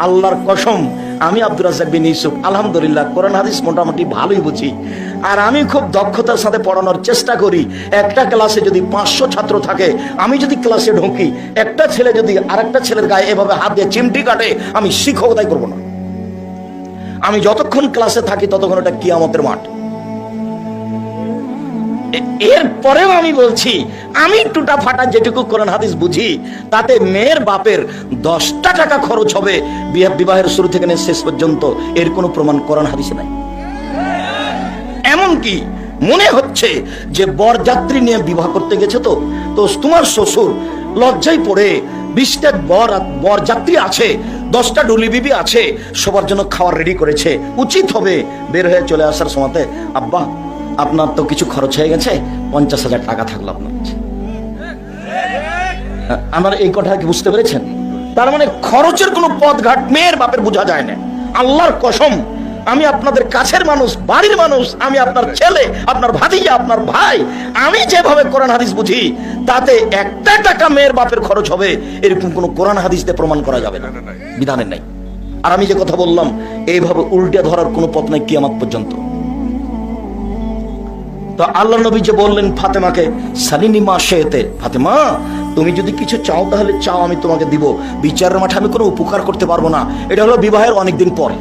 আল্লাহর কসম, আমি আব্দুর রাজ্জাক বিন ইউসুফ আলহামদুলিল্লাহ কোরআন হাদিস মোটামুটি ভালোই বুঝি, আর আমি খুব দক্ষতার সাথে পড়ানোর চেষ্টা করি। একটা ক্লাসে যদি 500 ছাত্র থাকে, আমি যদি ক্লাসে ঢুকি, একটা ছেলে যদি আরেকটা ছেলের গায়ে এভাবে হাত দিয়ে চিমটি কাটে, আমি শিক্ষকতাই করব না। আমি যতক্ষণ ক্লাসে থাকি ততক্ষণ এটা কিয়ামতের মাঠ। এরপরেও আমি বলছি, আমি টুটা ফাটা যেটুকু কোরআন হাদিস বুঝি, তাতে মেয়ের বাপের 10টা টাকা খরচ হবে বিবাহের শুরু থেকে নিয়ে শেষ পর্যন্ত, এর কোনো প্রমাণ কোরআন হাদিসে নাই। এমনকি মনে হচ্ছে যে বরযাত্রী নিয়ে বিবাহ করতে গেছে, তো তোমার শ্বশুর লজ্জায় পড়ে 20টা বরযাত্রী আছে, 10টা ডুলি বিবি আছে, সবার জন্য খাবার রেডি করেছে। উচিত হবে বের হয়ে চলে আসার সময়তে, আব্বা আপনার তো কিছু খরচ হয়ে গেছে, 50,000 টাকা থাকলো আপনার কাছে। আমার এই কথা কি বুঝতে পেরেছেন? তার মানে খরচের কোনো পথঘাট মেয়ের বাপের বোঝা যায় না। আল্লাহর কসম, আমি আপনাদের কাছের মানুষ, বাড়ির মানুষ, আমি আপনার ছেলে, আপনার ভাতিজা, আপনার ভাই, আমি যেভাবে কোরআন হাদিস বুঝি, তাতে 1টা টাকা মেয়ের বাপের খরচ হবে এরকম কোনো কোরআন হাদিস দিয়ে প্রমাণ করা যাবে না, বিধানের নাই। আর আমি যে কথা বললাম, এইভাবে উল্টে ধরার কোনো পথ নাই কিয়ামত পর্যন্ত। তো আল্লাহ নবী যে বললেন ফাতেমাকে, সালিনি মা শেতে, ফাতেমা তুমি যদি কিছু চাও তাহলে চাও, আমি তোমাকে দিব। বিচারের মাঠে আমি কোনো উপকার করতে পারবো না। এটা হলো বিবাহের অনেকদিন পরে।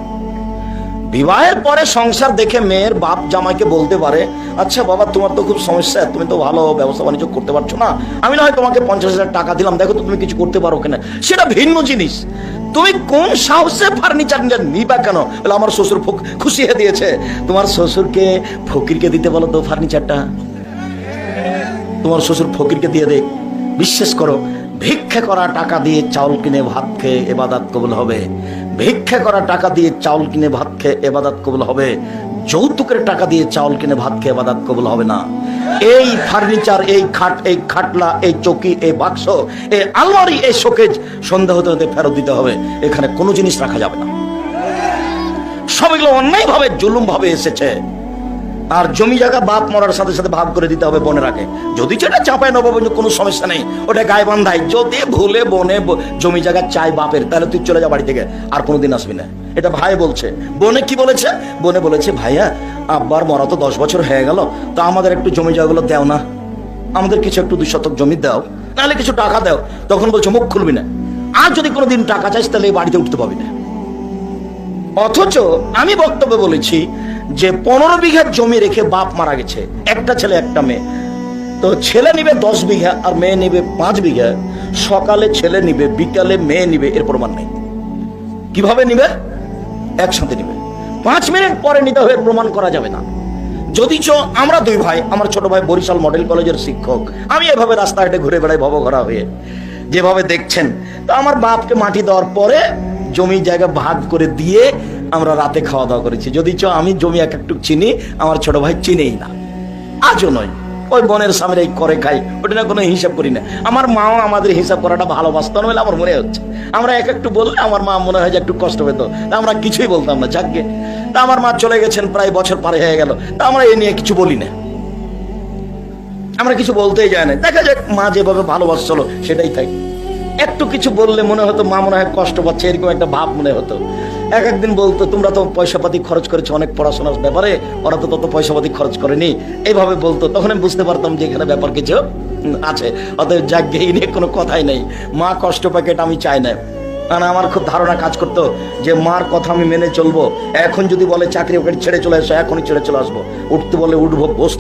বিবাহের পরে সংসার দেখে মেয়ের বাপ জামাইকে বলতে পারে, আচ্ছা বাবা তোমার তো খুব সমস্যা, তুমি তো ভালো ব্যবসা বাণিজ্য করতে পারছো না, আমি না হয় তোমাকে 50,000 টাকা দিলাম, দেখো তো তুমি কিছু করতে পারো কিনা। সেটা ভিন্ন জিনিস। তুমি কোন সাহসে ফার্নিচার নিবা কেন? বলে আমার শ্বশুর খুশি হয়ে দিয়েছে। তোমার শ্বশুরকে ফকিরকে দিতে বলো তো ফার্নিচারটা, তোমার শ্বশুর ফকিরকে দিয়ে দেখ। বিশ্বাস করো, ভিক্ষা করা টাকা দিয়ে চাউল কিনে ভাত খেয়ে ইবাদত কবুল হবে। ভিক্ষা করা টাকা দিয়ে চাউল কিনে ভাত খেয়ে ইবাদত কবুল হবে। যৌতুকের টাকা দিয়ে চাউল কিনে ভাত খেয়ে ইবাদত কবুল হবে না। এই ফার্নিচার, এই খাট, এই খাটলা, এই চৌকি, এই বাক্স, এই আলমারি, এই শোকেজ সন্ধ্যা হতে হতে ফেরত দিতে হবে। এখানে কোনো জিনিস রাখা যাবে না। সবগুলো অন্যায় ভাবে, জুলুম ভাবে এসেছে। আর জমি জায়গা বাপ মরার সাথে সাথে ভাগ করে দিতে হবে বোনের আগে। যদি সেটা চাপায় নবাব, কোনো সমস্যা নেই, ওটা গায়ে বান্ধাই। যদি ভুলে বনে জমি জায়গা চাই বাপের, তাহলে তুই চলে যা বাড়ি থেকে, আর কোনোদিন আসবি না। এটা ভাই বলছে। বোনে কি বলেছে? বোনে বলেছে, ভাইয়া আব্বার মরা তো 10 বছর হয়ে গেল, তা আমাদের একটু জমি জায়গাগুলো দেও না, আমাদের কিছু একটু 2 শতক জমি দাও, নাহলে কিছু টাকা দাও। তখন বলছে মুখ খুলবি না, আর যদি কোনোদিন টাকা চাইস তাহলে এই বাড়িতে উঠতে পাবি না। অথচ আমি বক্তব্যে বলেছি যে 15 বিঘা জমি রেখে বাপ মারা গেছে, একটা ছেলে একটা মেয়ে। তো ছেলে নিবে 10 বিঘা আর মেয়ে নিবে 5 বিঘা। সকালে ছেলে নিবে, বিকালে মেয়ে নিবে, এর প্রমাণ নেই। কিভাবে নিবে? একসাথে নিবে। 5 মিনিট পরে নিতে হবে, প্রমাণ করা যাবে না। যদি আমরা 2 ভাই, আমার ছোট ভাই বরিশাল মডেল কলেজের শিক্ষক, আমি এভাবে রাস্তাঘাটে ঘুরে বেড়াই ভবঘরা হয়ে, যেভাবে দেখছেন। তো আমার বাপকে মাটি দেওয়ার পরে জমি জায়গা ভাগ করে দিয়ে আমরা রাতে খাওয়া দাওয়া করেছি। যদি আমি জমি একটু চিনি, আমার ছোট ভাই চিনেই না, আজও নয়। ওই বোনের সামনে করে খাই, ওটা না কোনো হিসাব করি না। আমার মাও আমাদের হিসাব করাটা ভালোবাসত না বলে আমার মনে হচ্ছে। আমরা একটু বললে আমার মা মনে হয় যে একটু কষ্ট পেত, তা আমরা কিছুই বলতাম না। যাকগে, তা আমার মা চলে গেছেন, প্রায় বছর পারে হয়ে গেল, তা আমরা এ নিয়ে কিছু বলি না, আমরা কিছু বলতেই যায় না। দেখা যাক, মা যেভাবে ভালোবাসছিল সেটাই থাকি। একটু কিছু বললে মনে হতো মা মনে হয় কষ্ট পাচ্ছে, এরকম একটা ভাব মনে হতো। একদিন বলতো, তোমরা তো পয়সা পাতি খরচ করেছো অনেক পড়াশোনার ব্যাপারে, ওরা তো তত পয়সা পাতি খরচ করেনি, এইভাবে বলতো। তখন আমি বুঝতে পারতাম যে এখানে ব্যাপার কিছু আছে। অতএব যাকে এই নিয়ে কোনো কথাই নেই। মা কষ্ট পাক এটা আমি চাই না। কারণ আমার খুব ধারণা কাজ করতো যে মার কথা আমি মেনে চলবো। এখন যদি বলে চাকরি ওখানে ছেড়ে চলে আসো, এখনই ছেড়ে চলে আসবো। উঠতে বলে উঠবো, বসতে